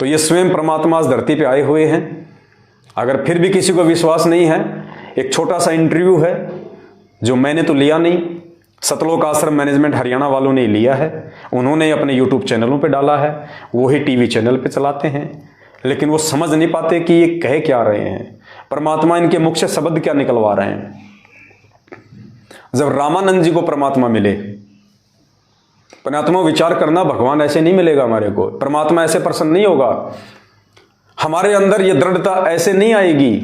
तो ये स्वयं परमात्मा इस धरती पे आए हुए हैं। अगर फिर भी किसी को विश्वास नहीं है, एक छोटा सा इंटरव्यू है जो मैंने तो लिया नहीं, सतलोक आश्रम मैनेजमेंट हरियाणा वालों ने लिया है, उन्होंने अपने यूट्यूब चैनलों पे डाला है, वो ही टीवी चैनल पे चलाते हैं, लेकिन वो समझ नहीं पाते कि ये कह क्या रहे हैं, परमात्मा इनके मुख से शब्द क्या निकलवा रहे हैं। जब रामानंद जी को परमात्मा मिले, परमात्मा विचार करना, भगवान ऐसे नहीं मिलेगा हमारे को, परमात्मा ऐसे प्रसन्न नहीं होगा, हमारे अंदर ये दृढ़ता ऐसे नहीं आएगी।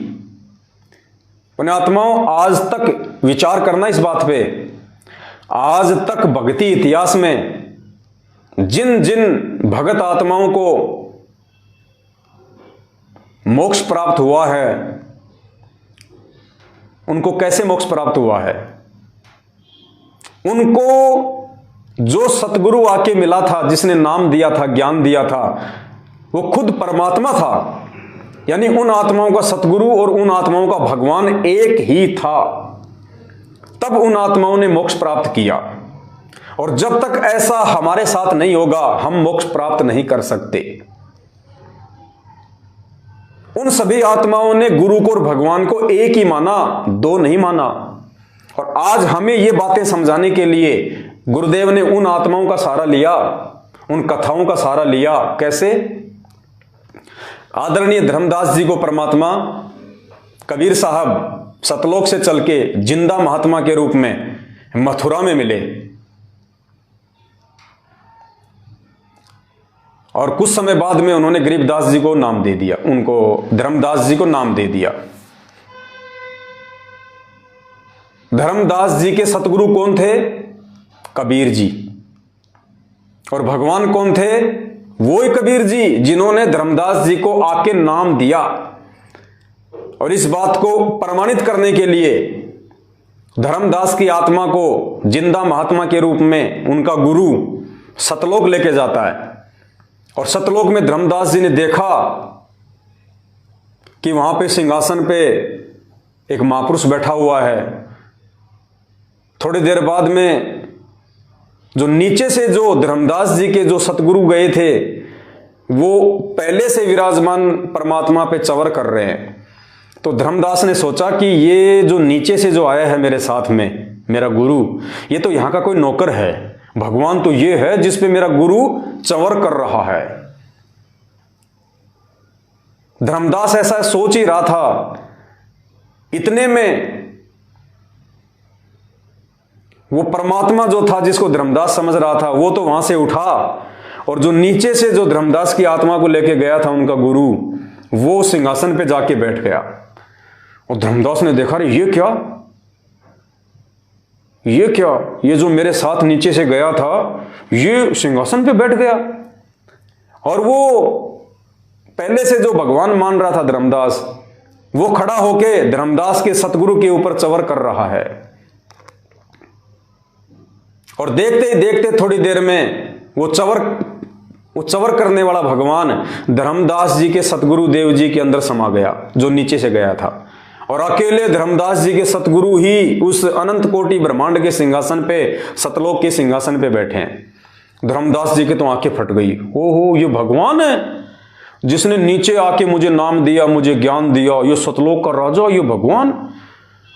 पुण्यात्माओं, आज तक विचार करना इस बात पे, आज तक भक्ति इतिहास में जिन जिन भगत आत्माओं को मोक्ष प्राप्त हुआ है, उनको कैसे मोक्ष प्राप्त हुआ है? उनको जो सतगुरु आके मिला था, जिसने नाम दिया था, ज्ञान दिया था, वो खुद परमात्मा था। यानी उन आत्माओं का सतगुरु और उन आत्माओं का भगवान एक ही था। तब उन आत्माओं ने मोक्ष प्राप्त किया। और जब तक ऐसा हमारे साथ नहीं होगा, हम मोक्ष प्राप्त नहीं कर सकते। उन सभी आत्माओं ने गुरु को और भगवान को एक ही माना, दो नहीं माना। और आज हमें ये बातें समझाने के लिए गुरुदेव ने उन आत्माओं का सहारा लिया, उन कथाओं का सहारा लिया। कैसे? आदरणीय धर्मदास जी को परमात्मा कबीर साहब सतलोक से चल के जिंदा महात्मा के रूप में मथुरा में मिले, और कुछ समय बाद में उन्होंने गरीबदास जी को नाम दे दिया, उनको धर्मदास जी को नाम दे दिया। धर्मदास जी के सतगुरु कौन थे? कबीर जी। और भगवान कौन थे? वो ही कबीर जी, जिन्होंने धर्मदास जी को आके नाम दिया। और इस बात को प्रमाणित करने के लिए धर्मदास की आत्मा को जिंदा महात्मा के रूप में उनका गुरु सतलोक लेके जाता है। और सतलोक में धर्मदास जी ने देखा कि वहां पे सिंहासन पे एक महापुरुष बैठा हुआ है। थोड़ी देर बाद में जो नीचे से जो धर्मदास जी के जो सतगुरु गए थे, वो पहले से विराजमान परमात्मा पे चवर कर रहे हैं। तो धर्मदास ने सोचा कि ये जो नीचे से जो आया है मेरे साथ में, मेरा गुरु, ये तो यहां का कोई नौकर है, भगवान तो ये है जिस पे मेरा गुरु चवर कर रहा है। धर्मदास ऐसा सोच ही रहा था। इतने में वो परमात्मा जो था, जिसको धर्मदास समझ रहा था, वो तो वहां से उठा, और जो नीचे से जो धर्मदास की आत्मा को लेके गया था उनका गुरु, वो सिंहासन पे जाके बैठ गया। और धर्मदास ने देखा, अरे ये क्या, ये जो मेरे साथ नीचे से गया था, ये सिंहासन पे बैठ गया। और वो पहले से जो भगवान मान रहा था धर्मदास, वो खड़ा होके धर्मदास के सतगुरु के ऊपर चवर कर रहा है। और देखते ही देखते थोड़ी देर में वो चवर करने वाला भगवान धर्मदास जी के सतगुरु देव जी के अंदर समा गया, जो नीचे से गया था। और अकेले धर्मदास जी के सतगुरु ही उस अनंत कोटि ब्रह्मांड के सिंहासन पे, सतलोक के सिंहासन पे बैठे हैं। धर्मदास जी के तो आंखें फट गई। ओहो, ये भगवान है जिसने नीचे आके मुझे नाम दिया, मुझे ज्ञान दिया, ये सतलोक का राजा, ये भगवान।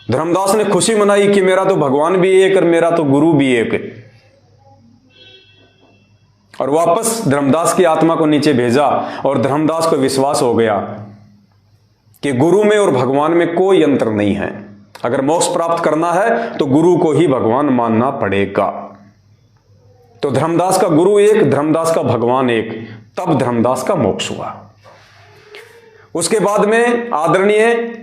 धर्मदास ने खुशी मनाई कि मेरा तो भगवान भी एक और मेरा तो गुरु भी एक। और वापस धर्मदास की आत्मा को नीचे भेजा। और धर्मदास को विश्वास हो गया कि गुरु में और भगवान में कोई अंतर नहीं है। अगर मोक्ष प्राप्त करना है तो गुरु को ही भगवान मानना पड़ेगा। तो धर्मदास का गुरु एक, धर्मदास का भगवान एक। तब धर्मदास का मोक्ष हुआ। उसके बाद में आदरणीय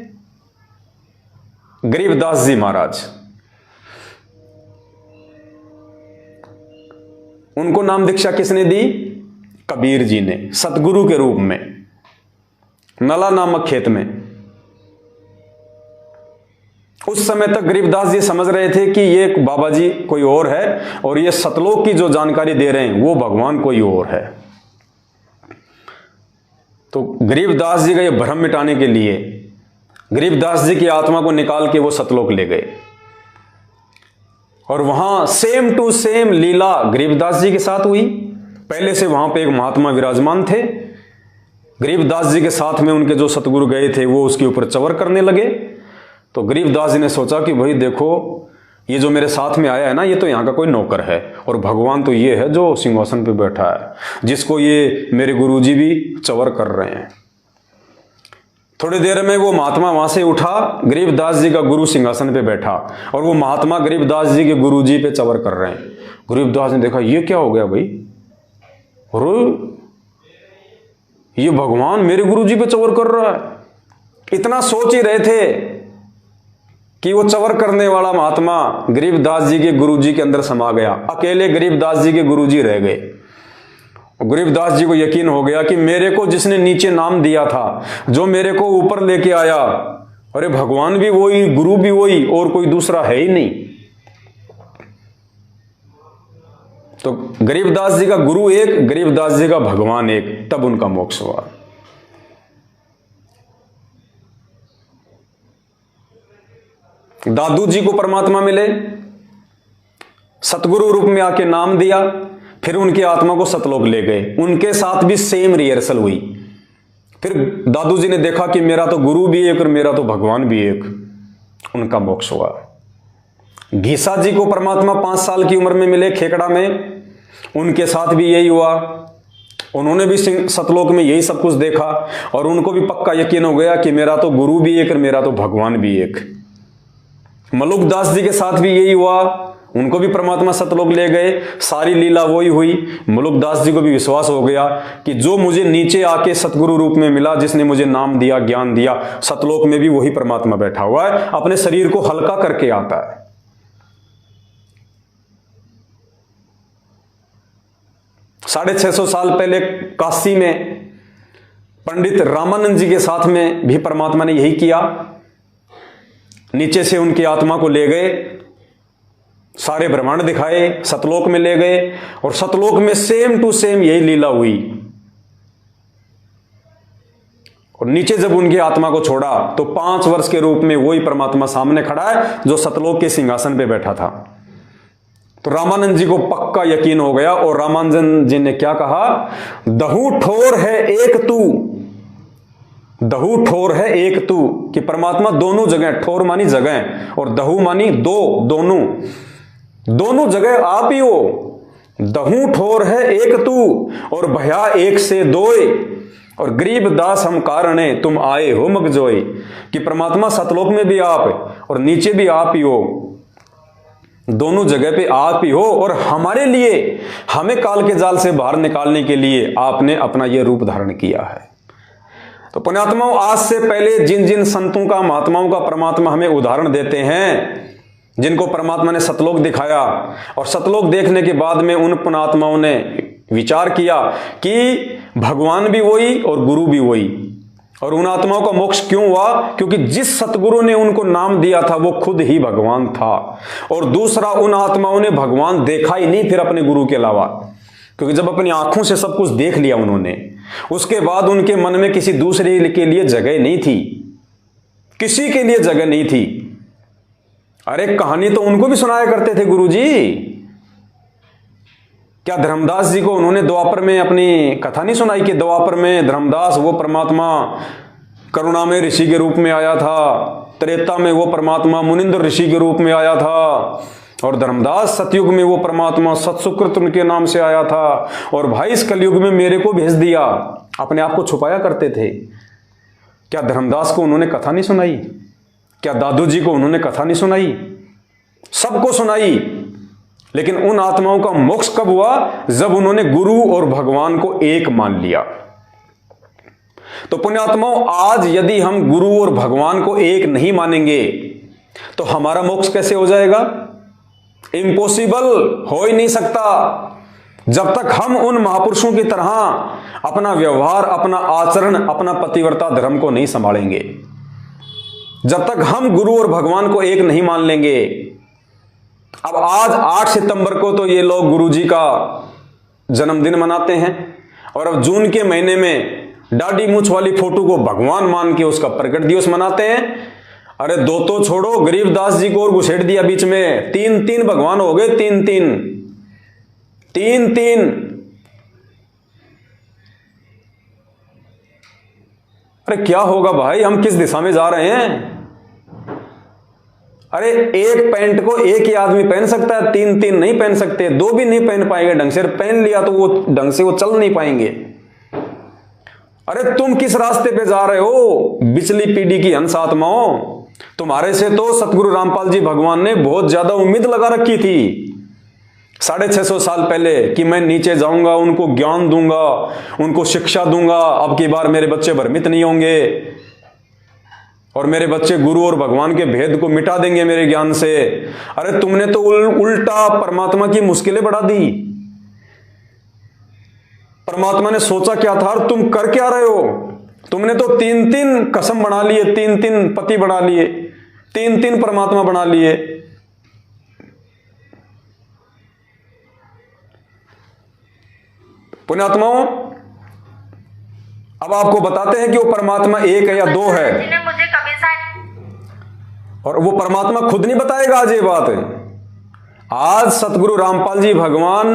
गरीबदास जी महाराज, उनको नाम दीक्षा किसने दी? कबीर जी ने, सतगुरु के रूप में, नला नामक खेत में। उस समय तक गरीबदास जी समझ रहे थे कि ये बाबा जी कोई और है, और ये सतलोक की जो जानकारी दे रहे हैं वो भगवान कोई और है। तो गरीबदास जी का ये भ्रम मिटाने के लिए गरीबदास जी की आत्मा को निकाल के वो सतलोक ले गए। और वहां सेम टू सेम लीला गरीबदास जी के साथ हुई। पहले से वहां पे एक महात्मा विराजमान थे, गरीबदास जी के साथ में उनके जो सतगुरु गए थे वो उसके ऊपर चवर करने लगे। तो गरीबदास जी ने सोचा कि भाई देखो, ये जो मेरे साथ में आया है ना, ये तो यहाँ का कोई नौकर है, और भगवान तो ये है जो सिंहासन पे बैठा है, जिसको ये मेरे गुरुजी भी चवर कर रहे हैं। थोड़ी देर में वो महात्मा वहां से उठा, गरीबदास जी का गुरु सिंहासन पे बैठा और वो महात्मा गरीबदास जी के गुरु जी पे चवर कर रहे हैं। गरीबदास ने देखा ये क्या हो गया भाई, और ये भगवान मेरे गुरु जी पे चवर कर रहा है। इतना सोच ही रहे थे कि वो चवर करने वाला महात्मा गरीबदास जी के गुरु जी के अंदर समा गया। अकेले गरीबदास जी के गुरु जी रह गए। गरीबदास जी को यकीन हो गया कि मेरे को जिसने नीचे नाम दिया था, जो मेरे को ऊपर लेके आया, अरे भगवान भी वही, गुरु भी वही, और कोई दूसरा है ही नहीं। तो गरीबदास जी का गुरु एक, गरीबदास जी का भगवान एक, तब उनका मोक्ष हुआ। दादू जी को परमात्मा मिले, सतगुरु रूप में आके नाम दिया, फिर उनकी आत्मा को सतलोक ले गए। उनके साथ भी सेम रिहर्सल हुई। फिर दादू जी ने देखा कि मेरा तो गुरु भी एक और मेरा तो भगवान भी एक, उनका मोक्ष हुआ। घीसा जी को परमात्मा 5 साल की उम्र में मिले खेकड़ा में, उनके साथ भी यही हुआ। उन्होंने भी सतलोक में यही सब कुछ देखा और उनको भी पक्का यकीन हो गया कि मेरा तो गुरु भी एक और मेरा तो भगवान भी एक। मलुकदास जी के साथ भी यही हुआ, उनको भी परमात्मा सतलोक ले गए, सारी लीला वही हुई। मलुकदास जी को भी विश्वास हो गया कि जो मुझे नीचे आके सतगुरु रूप में मिला, जिसने मुझे नाम दिया, ज्ञान दिया, सतलोक में भी वही परमात्मा बैठा हुआ है, अपने शरीर को हल्का करके आता है। 650 साल पहले काशी में पंडित रामानंद जी के साथ में भी परमात्मा ने यही किया। नीचे से उनकी आत्मा को ले गए, सारे ब्रह्मांड दिखाए, सतलोक में ले गए और सतलोक में सेम टू सेम यही लीला हुई। और नीचे जब उनकी आत्मा को छोड़ा तो 5 वर्ष के रूप में वही परमात्मा सामने खड़ा है जो सतलोक के सिंहासन पे बैठा था। तो रामानंद जी को पक्का यकीन हो गया और रामानंद जी ने क्या कहा, दहू ठोर है एक तू, दहू ठोर है एक तू, कि परमात्मा दोनों जगह, ठोर मानी जगह और दहू मानी दो, दोनों जगह आप ही हो। दहू ठोर है एक तू और भया एक से दोए, और गरीब दास हम कारणे तुम आए हो मगजोए, कि परमात्मा सतलोक में भी आप और नीचे भी आप ही हो, दोनों जगह पे आप ही हो। और हमारे लिए, हमें काल के जाल से बाहर निकालने के लिए आपने अपना यह रूप धारण किया है। तो पुण्यात्माओं, आज से पहले जिन जिन संतों का, महात्माओं का परमात्मा हमें उदाहरण देते हैं, जिनको परमात्मा ने सतलोक दिखाया, और सतलोक देखने के बाद में उन पुण्यात्माओं ने विचार किया कि भगवान भी वही और गुरु भी वही। और उन आत्माओं का मोक्ष क्यों हुआ? क्योंकि जिस सतगुरु ने उनको नाम दिया था वो खुद ही भगवान था। और दूसरा, उन आत्माओं ने भगवान देखा ही नहीं फिर अपने गुरु के अलावा, क्योंकि जब अपनी आंखों से सब कुछ देख लिया उन्होंने, उसके बाद उनके मन में किसी दूसरे के लिए जगह नहीं थी, किसी के लिए जगह नहीं थी। अरे कहानी तो उनको भी सुनाया करते थे गुरुजी। क्या धर्मदास जी को उन्होंने द्वापर में अपनी कथा नहीं सुनाई कि द्वापर में धर्मदास वो परमात्मा करुणा में ऋषि के रूप में आया था, त्रेता में वो परमात्मा मुनिंद्र ऋषि के रूप में आया था, और धर्मदास सतयुग में वो परमात्मा सत्सुकृत उनके नाम से आया था, और भाई इस कलयुग में मेरे को भेज दिया। अपने आप को छुपाया करते थे। क्या धर्मदास को उन्होंने कथा नहीं सुनाई? क्या दादू जी को उन्होंने कथा नहीं सुनाई? सबको सुनाई। लेकिन उन आत्माओं का मोक्ष कब हुआ? जब उन्होंने गुरु और भगवान को एक मान लिया। तो पुण्यात्माओं, आज यदि हम गुरु और भगवान को एक नहीं मानेंगे तो हमारा मोक्ष कैसे हो जाएगा? इम्पॉसिबल, हो ही नहीं सकता। जब तक हम उन महापुरुषों की तरह अपना व्यवहार, अपना आचरण, अपना पतिव्रता धर्म को नहीं संभालेंगे, जब तक हम गुरु और भगवान को एक नहीं मान लेंगे। अब आज 8 सितंबर को तो ये लोग गुरु जी का जन्मदिन मनाते हैं, और अब जून के महीने में दाढ़ी मूंछ वाली फोटो को भगवान मान के उसका प्रकट दिवस मनाते हैं। अरे दो तो छोड़ो, गरीबदास जी को और घुसेड़ दिया बीच में, 3 भगवान हो गए, 3। अरे क्या होगा भाई, हम किस दिशा में जा रहे हैं? अरे एक पैंट को एक ही आदमी पहन सकता है, तीन तीन नहीं पहन सकते, दो भी नहीं पहन पाएंगे ढंग से। पहन लिया तो वो ढंग से वो चल नहीं पाएंगे। अरे तुम किस रास्ते पे जा रहे हो बिचली पीढ़ी की हंस आत्माओं? तुम्हारे से तो सतगुरु रामपाल जी भगवान ने बहुत ज्यादा उम्मीद लगा रखी थी 650 साल पहले कि मैं नीचे जाऊंगा, उनको ज्ञान दूंगा, उनको शिक्षा दूंगा, अब की बार मेरे बच्चे भ्रमित नहीं होंगे और मेरे बच्चे गुरु और भगवान के भेद को मिटा देंगे मेरे ज्ञान से। अरे तुमने तो उल्टा परमात्मा की मुश्किलें बढ़ा दी। परमात्मा ने सोचा क्या था और तुम कर क्या रहे हो? तुमने तो तीन तीन कसम बना लिए, तीन तीन पति बना लिए, तीन तीन परमात्मा बना लिए। पुण्यात्माओं, अब आपको बताते हैं कि वो परमात्मा एक है या दो है, और वो परमात्मा खुद नहीं बताएगा आज ये बात। आज सतगुरु रामपाल जी भगवान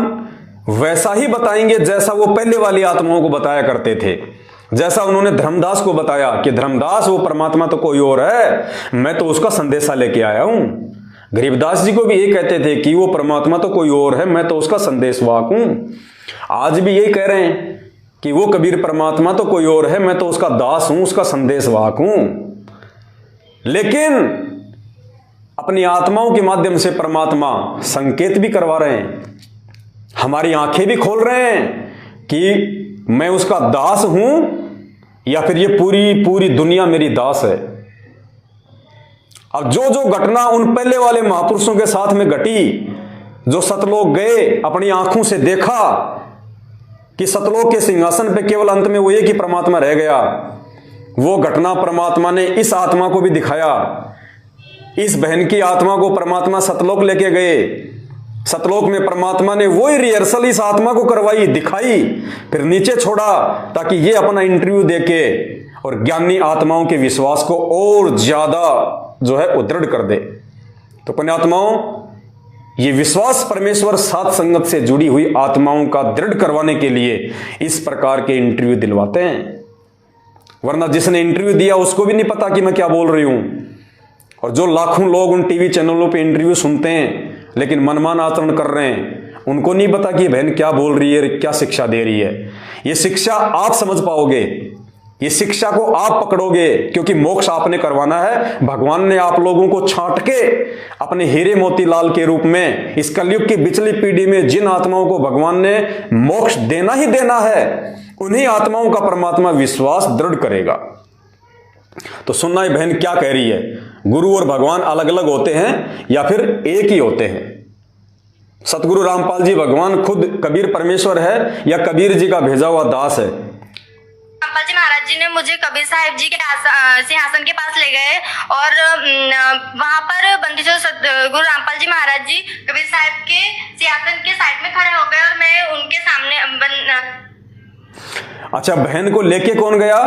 वैसा ही बताएंगे जैसा वो पहले वाली आत्माओं को बताया करते थे। जैसा उन्होंने धर्मदास को बताया कि धर्मदास वो परमात्मा तो कोई और है, मैं तो उसका संदेशा लेके आया हूं। गरीबदास जी को भी ये कहते थे कि वो परमात्मा तो कोई और है, मैं तो उसका संदेशवाहक हूं। आज भी यही कह रहे हैं कि वो कबीर परमात्मा तो कोई और है, मैं तो उसका दास हूं, उसका संदेशवाहक हूं। लेकिन अपनी आत्माओं के माध्यम से परमात्मा संकेत भी करवा रहे हैं, हमारी आंखें भी खोल रहे हैं कि मैं उसका दास हूं या फिर ये पूरी दुनिया मेरी दास है। अब जो जो घटना उन पहले वाले महापुरुषों के साथ में घटी, जो सतलोक गए, अपनी आंखों से देखा कि सतलोक के सिंहासन पे केवल अंत में वो एक ही परमात्मा रह गया, वो घटना परमात्मा ने इस आत्मा को भी दिखाया। इस बहन की आत्मा को परमात्मा सतलोक लेके गए, सतलोक में परमात्मा ने वही रिहर्सल इस आत्मा को करवाई, दिखाई, फिर नीचे छोड़ा ताकि ये अपना इंटरव्यू देके और ज्ञानी आत्माओं के विश्वास को और ज्यादा जो है उदृढ़ कर दे। तो पुण्यात्माओं, ये विश्वास परमेश्वर साथ संगत से जुड़ी हुई आत्माओं का दृढ़ करवाने के लिए इस प्रकार के इंटरव्यू दिलवाते हैं। वरना जिसने इंटरव्यू दिया उसको भी नहीं पता कि मैं क्या बोल रही हूं। और जो लाखों लोग उन टीवी चैनलों पे इंटरव्यू सुनते हैं लेकिन मनमान आचरण कर रहे हैं, उनको नहीं पता कि बहन क्या बोल रही है, क्या शिक्षा दे रही है। ये शिक्षा आप समझ पाओगे, ये शिक्षा को आप पकड़ोगे, क्योंकि मोक्ष आपने करवाना है। भगवान ने आप लोगों को छांट के अपने हीरे मोतीलाल के रूप में इस कलयुग की बिचली पीढ़ी में जिन आत्माओं को भगवान ने मोक्ष देना ही देना है, उन्हीं आत्माओं का परमात्मा विश्वास दृढ़ करेगा। तो सुनना है बहन क्या कह रही है, गुरु और भगवान अलग अलग होते हैं या फिर एक ही होते हैं? सतगुरु रामपाल जी भगवान खुद कबीर परमेश्वर है या कबीर जी का भेजा हुआ दास है? रामपाल जी महाराज जी ने मुझे कबीर साहिब जी के सिंहासन के पास ले गए और वहां पर बंदिशों गुरु रामपाल जी महाराज जी कबीर साहिब के सिंहासन के साइड में खड़े हो गए और मैं उनके सामने। अच्छा, बहन को लेके कौन गया?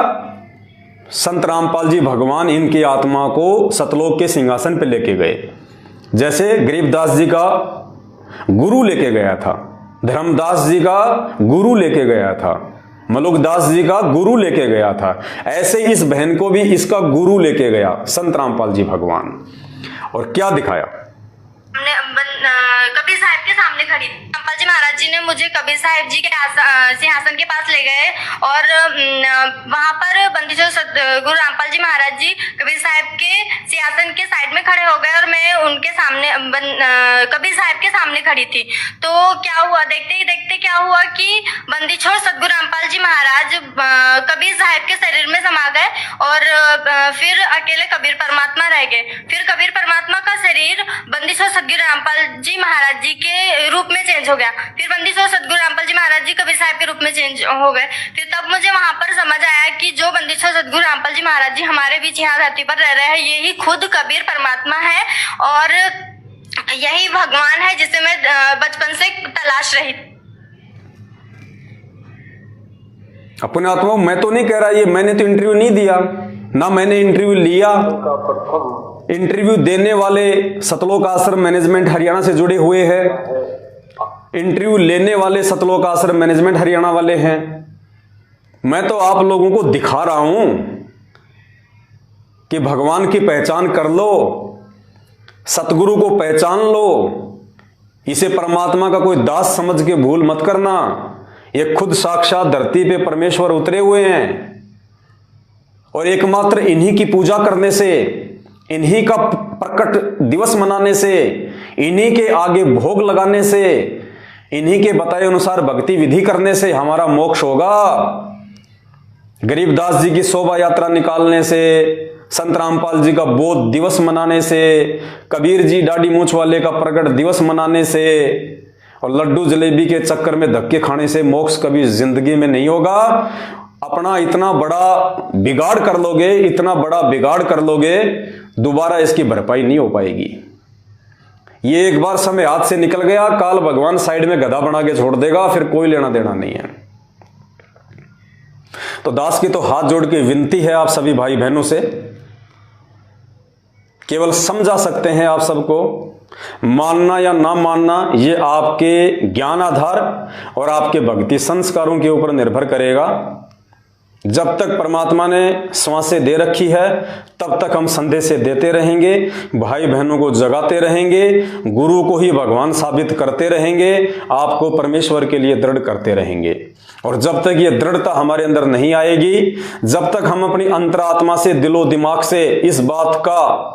संत रामपाल जी भगवान इनकी आत्मा को सतलोक के सिंहासन पे लेके गए। जैसे गरीबदास जी का गुरु लेके गया था, धर्मदास जी का गुरु लेके गया था, मलुकदास जी का गुरु लेके गया था, ऐसे इस बहन को भी इसका गुरु लेके गया संत रामपाल जी भगवान। और क्या दिखाया? कबीर साहिब के सामने खड़ी। रामपाल जी महाराज जी ने मुझे कबीर साहिब जी के सिंहासन के पास ले गए और वहां पर बंदिशों गुरु रामपाल जी महाराज जी कबीर साहिब के सिंहासन के साइड में खड़े हो गए और मैं उनके सामने कबीर साहिब के सामने खड़ी थी। तो क्या हुआ, देखते ही देखते क्या हुआ कि बंदिछोड़ सतगुरु रामपाल जी महाराज कबीर साहिब के शरीर में समा गए और फिर अकेले कबीर परमात्मा रह गए। फिर कबीर परमात्मा का शरीर बंदिछोड़ सतगुरु रामपाल जी महाराज जी के रूप में चेंज हो गया। फिर बंदिछोड़ सतगुरु रामपाल जी महाराज जी कबीर साहिब के रूप में चेंज हो गए। फिर तब मुझे वहां पर समझ आया कि जो बंदिछोड़ सतगुरु रामपाल जी महाराज जी हमारे बीच यहाँ धरती पर रह रहे हैं, यही खुद कबीर परमात्मा है और यही भगवान है जिसे मैं बचपन से तलाश रही। अपने आत्मा, मैं तो नहीं कह रहा, ये मैंने तो इंटरव्यू नहीं दिया, ना मैंने इंटरव्यू लिया। इंटरव्यू देने वाले सतलोक आश्रम मैनेजमेंट हरियाणा से जुड़े हुए हैं, इंटरव्यू लेने वाले सतलोक आश्रम मैनेजमेंट हरियाणा वाले हैं। मैं तो आप लोगों को दिखा रहा हूं कि भगवान की पहचान कर लो, सतगुरु को पहचान लो, इसे परमात्मा का कोई दास समझ के भूल मत करना। ये खुद साक्षात धरती पे परमेश्वर उतरे हुए हैं और एकमात्र इन्हीं की पूजा करने से, इन्हीं का प्रकट दिवस मनाने से, इन्हीं के आगे भोग लगाने से, इन्हीं के बताए अनुसार भक्ति विधि करने से हमारा मोक्ष होगा। गरीबदास जी की शोभा यात्रा निकालने से, संत रामपाल जी का बोध दिवस मनाने से, कबीर जी दाढ़ी मूंछ वाले का प्रकट दिवस मनाने से और लड्डू जलेबी के चक्कर में धक्के खाने से मोक्ष कभी जिंदगी में नहीं होगा। अपना इतना बड़ा बिगाड़ कर लोगे, इतना बड़ा बिगाड़ कर लोगे, दोबारा इसकी भरपाई नहीं हो पाएगी। ये एक बार समय हाथ से निकल गया, काल भगवान साइड में गधा बना के छोड़ देगा, फिर कोई लेना देना नहीं है। तो दास की तो हाथ जोड़ के विनती है आप सभी भाई बहनों से, केवल समझा सकते हैं आप सबको, मानना या ना मानना ये आपके ज्ञान आधार और आपके भक्ति संस्कारों के ऊपर निर्भर करेगा। जब तक परमात्मा ने सांसें दे रखी है तब तक हम संदेशें देते रहेंगे, भाई बहनों को जगाते रहेंगे, गुरु को ही भगवान साबित करते रहेंगे, आपको परमेश्वर के लिए दृढ़ करते रहेंगे। और जब तक ये दृढ़ता हमारे अंदर नहीं आएगी, जब तक हम अपनी अंतरात्मा से, दिलो दिमाग से इस बात का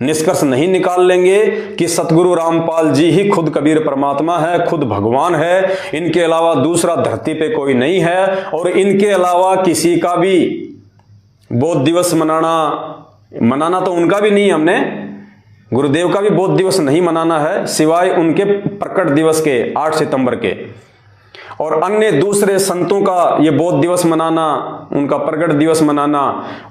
निष्कर्ष नहीं निकाल लेंगे कि सतगुरु रामपाल जी ही खुद कबीर परमात्मा है, खुद भगवान है, इनके अलावा दूसरा धरती पे कोई नहीं है और इनके अलावा किसी का भी बोध दिवस मनाना तो उनका भी नहीं है, हमने गुरुदेव का भी बोध दिवस नहीं मनाना है, सिवाय उनके प्रकट दिवस के 8 सितंबर के। और अन्य दूसरे संतों का ये बोध दिवस मनाना, उनका प्रकट दिवस मनाना,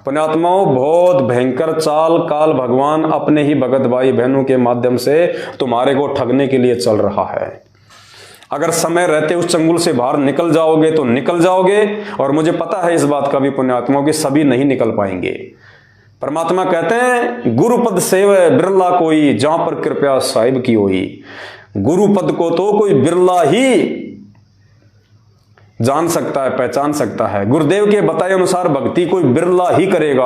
पुण्यात्माओं बहुत भयंकर चाल काल भगवान अपने ही भगत भाई बहनों के माध्यम से तुम्हारे को ठगने के लिए चल रहा है। अगर समय रहते उस चंगुल से बाहर निकल जाओगे तो निकल जाओगे, और मुझे पता है इस बात का भी पुण्यात्माओं कि सभी नहीं निकल पाएंगे। परमात्मा कहते हैं गुरुपद सेवै बिरला कोई, जहां पर कृपया साहिब की होई। गुरुपद को तो कोई बिरला ही जान सकता है, पहचान सकता है। गुरुदेव के बताए अनुसार भक्ति कोई बिरला ही करेगा।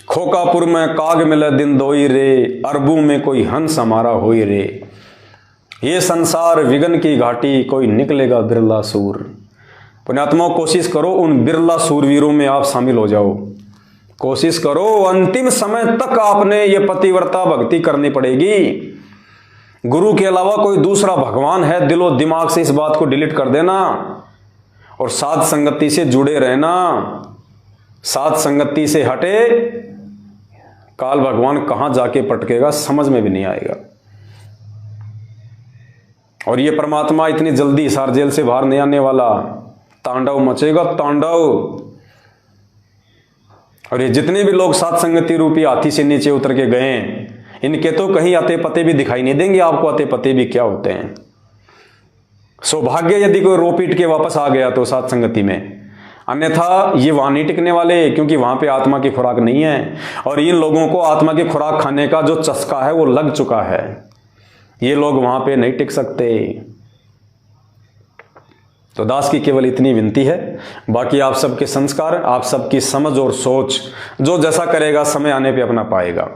खोकापुर में काग मिले दिन दोई रे, अरबू में कोई हंस हमारा होई रे। ये संसार विघन की घाटी, कोई निकलेगा बिरला सूर। पुण्यात्माओं कोशिश करो उन बिरला सूरवीरों में आप शामिल हो जाओ। कोशिश करो, अंतिम समय तक आपने ये पतिव्रता भक्ति करनी पड़ेगी। गुरु के अलावा कोई दूसरा भगवान है, दिलो दिमाग से इस बात को डिलीट कर देना और साध संगति से जुड़े रहना। साध संगति से हटे, काल भगवान कहां जाके पटकेगा समझ में भी नहीं आएगा। और ये परमात्मा इतनी जल्दी हिसार जेल से बाहर नहीं आने वाला, तांडव मचेगा तांडव। और ये जितने भी लोग साध संगति रूपी हाथी से नीचे उतर के गए, इनके तो कहीं अते पते भी दिखाई नहीं देंगे आपको, अते पते भी क्या होते हैं। सौभाग्य यदि कोई रो पीट के वापस आ गया तो साथ संगति में, अन्यथा ये वहां नहीं टिकने वाले, क्योंकि वहां पे आत्मा की खुराक नहीं है। और इन लोगों को आत्मा की खुराक खाने का जो चस्का है वो लग चुका है, ये लोग वहां पे नहीं टिक सकते। तो दास की केवल इतनी विनती है, बाकी आप सबके संस्कार, आप सबकी समझ और सोच, जो जैसा करेगा समय आने पे अपना पाएगा।